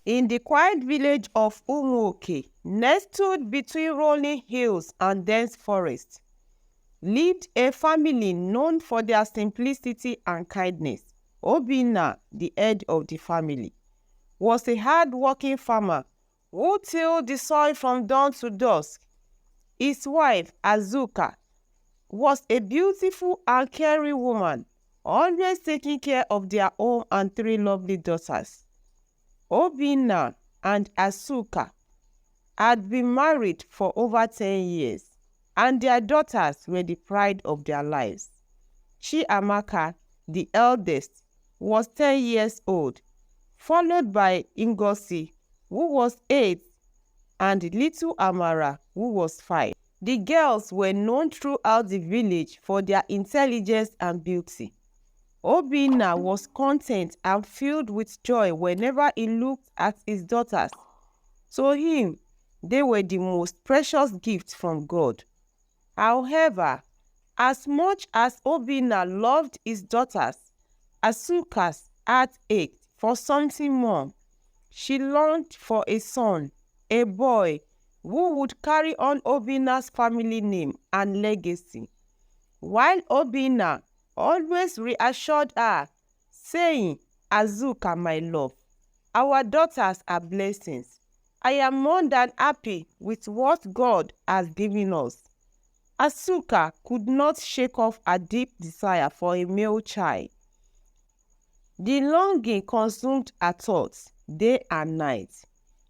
In the quiet village of Umuoke, nestled between rolling hills and dense forests, lived a family known for their simplicity and kindness. Obinna, the head of the family, was a hard-working farmer who tilled the soil from dawn to dusk. His wife, Azuka, was a beautiful and caring woman, always taking care of their home and three lovely daughters. Obinna and Azuka had been married for over 10 years, and their daughters were the pride of their lives. Chiamaka, the eldest, was 10 years old, followed by Ngozi, who was 8, and little Amara, who was 5. The girls were known throughout the village for their intelligence and beauty. Obinna was content and filled with joy whenever he looked at his daughters. To him, they were the most precious gift from God. However, as much as Obinna loved his daughters, Azuka's heart ached for something more. She longed for a son, a boy, who would carry on Obinna's family name and legacy. While Obinna always reassured her, saying, "Azuka, my love, our daughters are blessings. I am more than happy with what God has given us." Azuka could not shake off a deep desire for a male child. The longing consumed her thoughts day and night.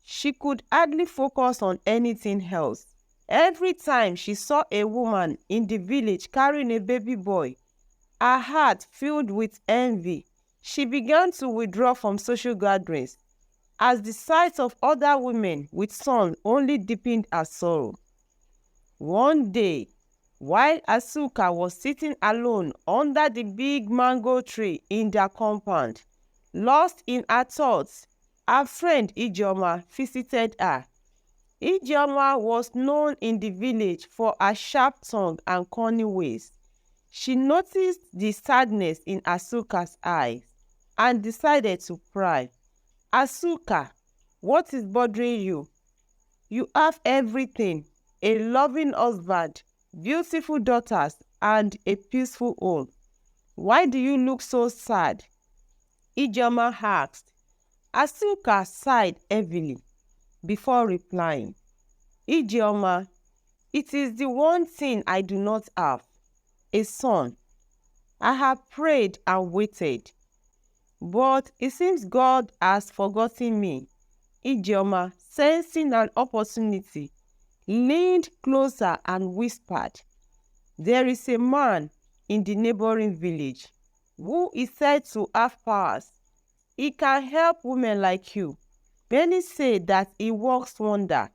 She could hardly focus on anything else. Every time she saw a woman in the village carrying a baby boy, her heart filled with envy. She began to withdraw from social gatherings, as the sight of other women with sons only deepened her sorrow. One day, while Azuka was sitting alone under the big mango tree in their compound, lost in her thoughts, her friend Ijeoma visited her. Ijeoma was known in the village for her sharp tongue and cunning ways. She noticed the sadness in Azuka's eyes and decided to pry. "Azuka, what is bothering you? You have everything: a loving husband, beautiful daughters, and a peaceful home. Why do you look so sad?" Ijeoma asked. Azuka sighed heavily before replying, "Ijeoma, it is the one thing I do not have: a son. I have prayed and waited, but it seems God has forgotten me." Ijeoma, sensing an opportunity, leaned closer and whispered, "There is a man in the neighboring village who is said to have powers. He can help women like you. Many say that he works wonder."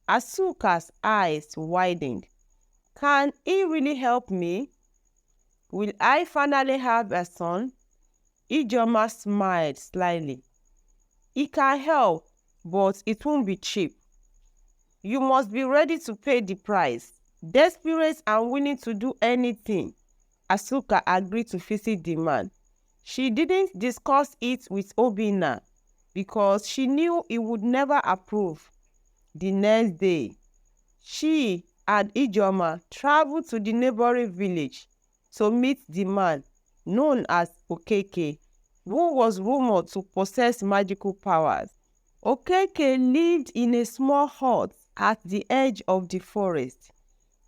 Azuka's eyes widened. "Can he really help me? Will I finally have a son?" Ijeoma smiled slyly. "He can help, but it won't be cheap. You must be ready to pay the price." Desperate and willing to do anything, Azuka agreed to visit the man. She didn't discuss it with Obinna because she knew he would never approve. The next day, she and Ijeoma traveled to the neighboring village to meet the man known as Okeke, who was rumored to possess magical powers. Okeke lived in a small hut at the edge of the forest.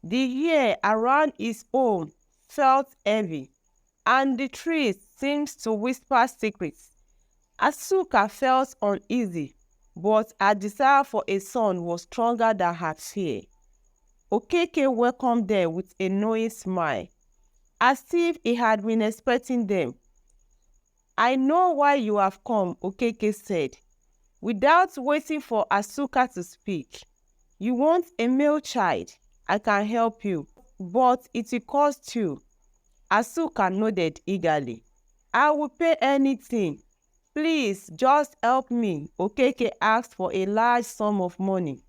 The air around his home felt heavy, and the trees seemed to whisper secrets. Azuka felt uneasy, but her desire for a son was stronger than her fear. Okeke welcomed them with a knowing smile, as if he had been expecting them. "I know why you have come," Okeke said, without waiting for Azuka to speak. "You want a male child. I can help you, but it will cost you." Azuka nodded eagerly. "I will pay anything. Please, just help me." Okeke asked for a large sum of money,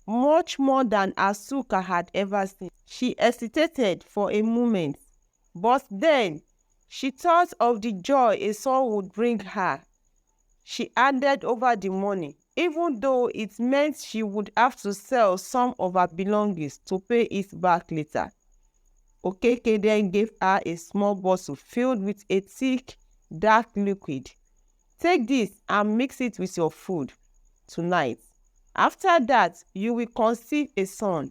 much more than Azuka had ever seen. She hesitated for a moment, but then she thought of the joy a son would bring her. she handed over the money, even though it meant she would have to sell some of her belongings to pay it back later. Okeke then gave her a small bottle filled with a thick, dark liquid. Take this and mix it with your food tonight. After that, you will conceive a son.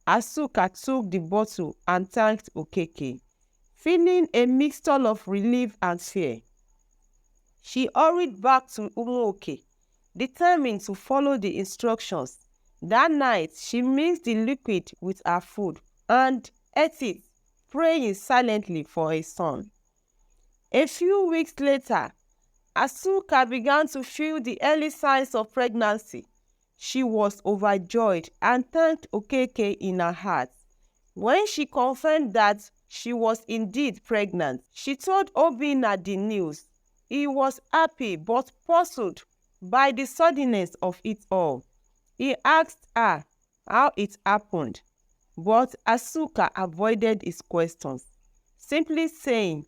Azuka took the bottle and thanked Okeke, feeling a mixture of relief and fear. She hurried back to Umuoke, determined to follow the instructions. That night, she mixed the liquid with her food and ate it, praying silently for a son. A few weeks later, Azuka began to feel the early signs of pregnancy. She was overjoyed and thanked Okeke in her heart. When she confirmed that she was indeed pregnant, she told Obinna the news. He was happy but puzzled by the suddenness of it all. He asked her how it happened, but Azuka avoided his questions, simply saying,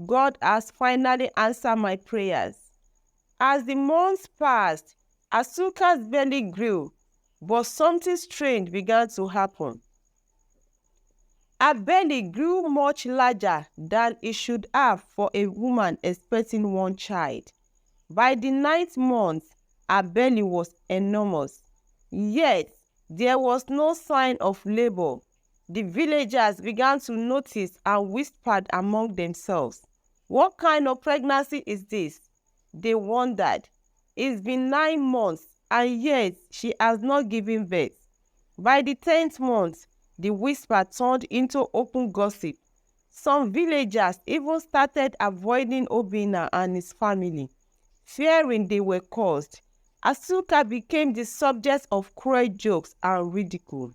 "God has finally answered my prayers." As the months passed, Azuka's belly grew, but something strange began to happen. Her belly grew much larger than it should have for a woman expecting one child. By the 9th month, her belly was enormous. Yet, there was no sign of labor. The villagers began to notice and whispered among themselves, "What kind of pregnancy is this?" They wondered. It's been 9 months, and yet she has not given birth. By the 10th month, the whisper turned into open gossip. Some villagers even started avoiding Obinna and his family, fearing they were cursed. Azuka became the subject of cruel jokes and ridicule.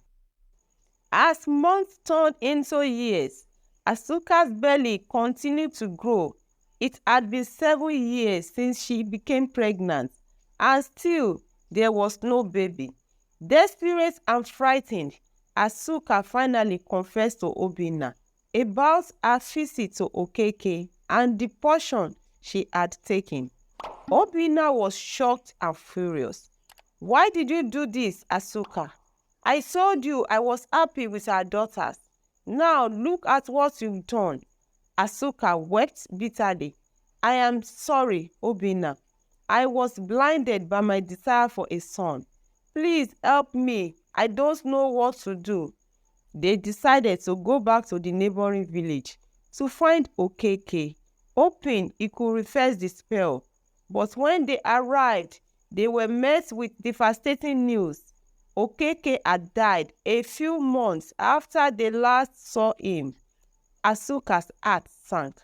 As months turned into years, Azuka's belly continued to grow. It had been 7 years since she became pregnant, and still there was no baby. Desperate and frightened, Azuka finally confessed to Obinna about her visit to Okeke and the portion she had taken. Obinna was shocked and furious. "Why did you do this, Azuka? I told you I was happy with our daughters. Now look at what you've done." Azuka wept bitterly. "I am sorry, Obinna. I was blinded by my desire for a son. Please help me. I don't know what to do." They decided to go back to the neighboring village to find Okeke, hoping he could reverse the spell. But when they arrived, they were met with devastating news. Okeke had died a few months after they last saw him. Azuka's heart sank.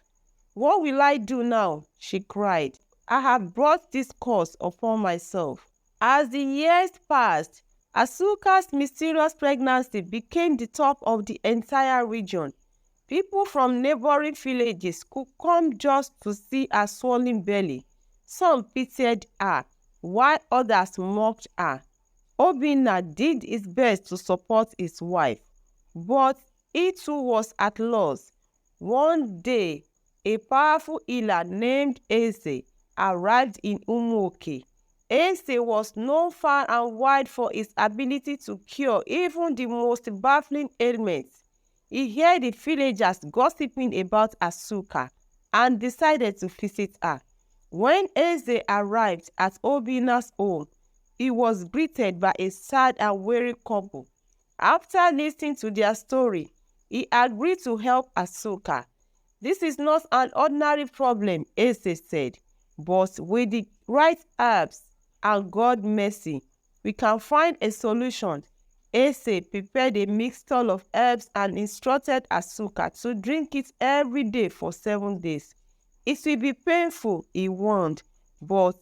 "What will I do now?" she cried. "I have brought this curse upon myself." As the years passed, Azuka's mysterious pregnancy became the talk of the entire region. People from neighboring villages could come just to see her swollen belly. Some pitied her, while others mocked her. Obinna did his best to support his wife, but he too was at loss. One day, a powerful healer named Eze arrived in Umuoke. Eze was known far and wide for his ability to cure even the most baffling ailments. He heard the villagers gossiping about Azuka and decided to visit her. When Eze arrived at Obinna's home, he was greeted by a sad and weary couple. After listening to their story, he agreed to help Azuka. "This is not an ordinary problem," Eze said, "but with the right herbs and God's mercy, we can find a solution." Eze prepared a mixture of herbs and instructed Azuka to drink it every day for 7 days. "It will be painful," he warned, "but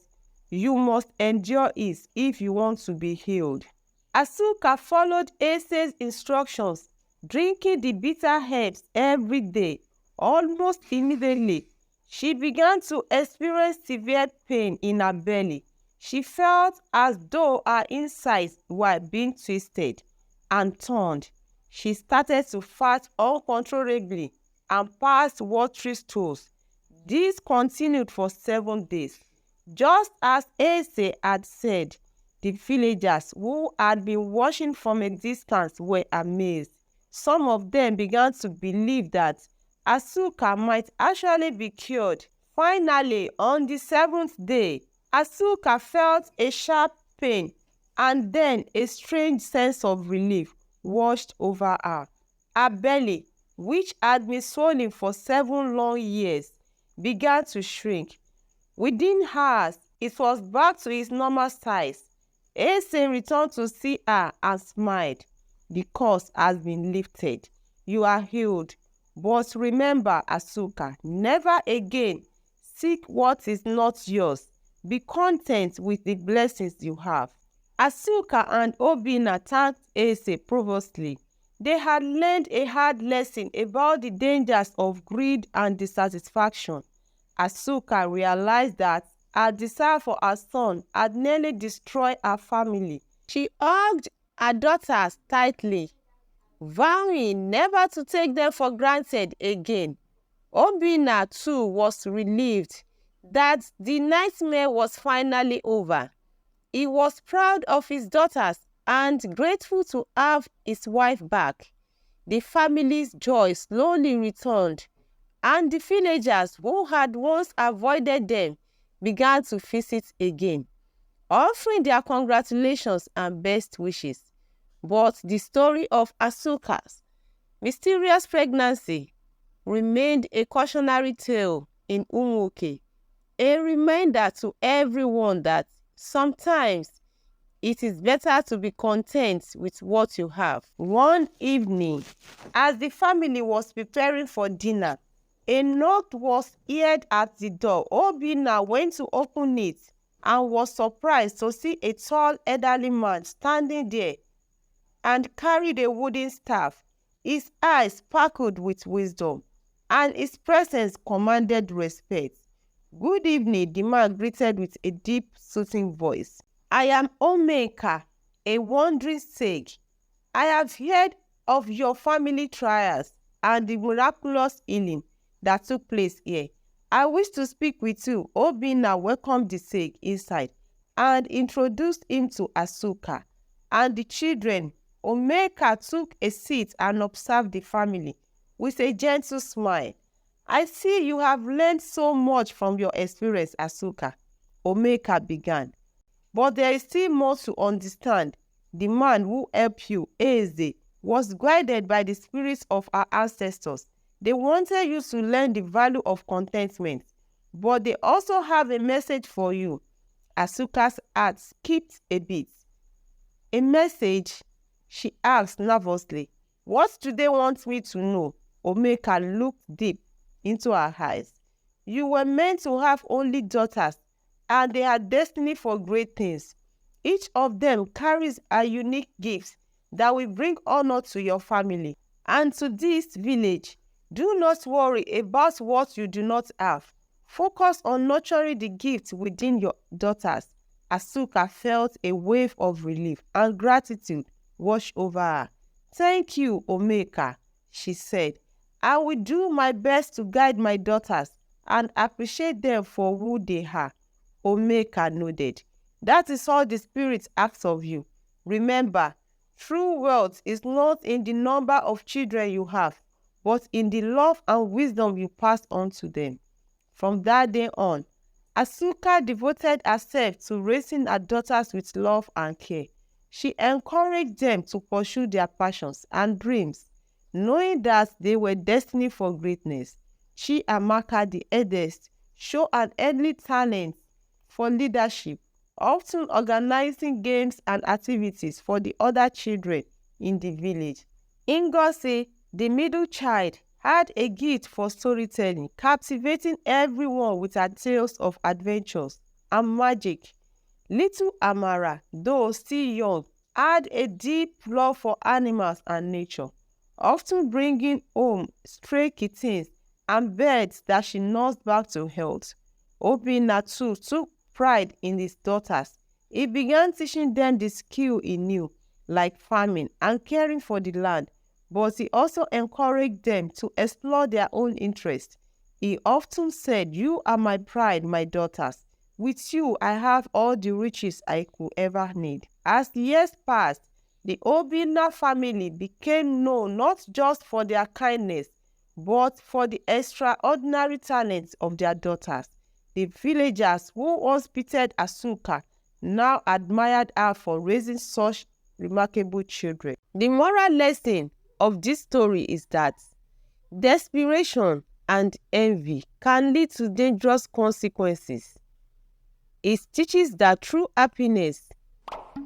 you must endure it if you want to be healed." Azuka followed Eze's instructions, drinking the bitter herbs every day. Almost immediately, she began to experience severe pain in her belly. She felt as though her insides were being twisted and turned. She started to fart uncontrollably and passed watery stools. This continued for 7 days. Just as Ase had said, the villagers who had been watching from a distance were amazed. Some of them began to believe that Azuka might actually be cured. Finally, on the seventh day, Azuka felt a sharp pain, and then a strange sense of relief washed over her. Her belly, which had been swollen for 7 long years, began to shrink. Within hours, it was back to its normal size. Ase returned to see her and smiled. The curse has been lifted. You are healed. But remember, Azuka, never again seek what is not yours. Be content with the blessings you have. Azuka and Obinna thanked Ase profusely. They had learned a hard lesson about the dangers of greed and dissatisfaction. Azuka realized that her desire for her son had nearly destroyed her family. She hugged her daughters tightly, vowing never to take them for granted again. Obinna too was relieved that the nightmare was finally over. He was proud of his daughters and grateful to have his wife back. The family's joy slowly returned, and the villagers who had once avoided them began to visit again, offering their congratulations and best wishes. But the story of Azuka's mysterious pregnancy remained a cautionary tale in Umuoke, a reminder to everyone that sometimes it is better to be content with what you have. One evening, as the family was preparing for dinner, a knock was heard at the door. Obinna went to open it and was surprised to see a tall elderly man standing there and carried a wooden staff. His eyes sparkled with wisdom, and his presence commanded respect. "Good evening," the man greeted with a deep, soothing voice. "I am Umuoke, a wandering sage. I have heard of your family trials and the miraculous healing that took place here. I wish to speak with you." Obinna welcomed the sage inside and introduced him to Azuka and the children. Umuoke took a seat and observed the family with a gentle smile. "I see you have learned so much from your experience, Azuka," Umuoke began. "But there is still more to understand. The man who helped you, Ase, was guided by the spirits of our ancestors. They wanted you to learn the value of contentment, but they also have a message for you." Azuka's heart skipped a beat. "A message?" she asked nervously. "What do they want me to know?" Umuoke looked deep into her eyes. "You were meant to have only daughters, and they are destined for great things. Each of them carries a unique gift that will bring honor to your family and to this village. Do not worry about what you do not have. Focus on nurturing the gift within your daughters." Azuka felt a wave of relief and gratitude wash over her. "Thank you, Umuoke," she said. "I will do my best to guide my daughters and appreciate them for who they are." Umuoke nodded. "That is all the spirit asks of you. Remember, true wealth is not in the number of children you have, but in the love and wisdom you pass on to them." From that day on, Azuka devoted herself to raising her daughters with love and care. She encouraged them to pursue their passions and dreams, knowing that they were destined for greatness. She and Maka, the eldest, showed an early talent for leadership, often organizing games and activities for the other children in the village. Ngozi, the middle child, had a gift for storytelling, captivating everyone with her tales of adventures and magic. Little Amara, though still young, had a deep love for animals and nature, often bringing home stray kittens and birds that she nursed back to health. Obinna too took pride in his daughters. He began teaching them the skill he knew, like farming and caring for the land, but he also encouraged them to explore their own interests. He often said, "You are my pride, my daughters. With you, I have all the riches I could ever need. As years passed, the Obinna family became known not just for their kindness, but for the extraordinary talents of their daughters. The villagers who once pitied Azuka now admired her for raising such remarkable children. The moral lesson of this story is that desperation and envy can lead to dangerous consequences. It teaches that true happiness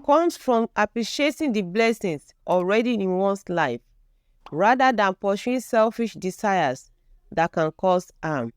comes from appreciating the blessings already in one's life, rather than pursuing selfish desires that can cause harm.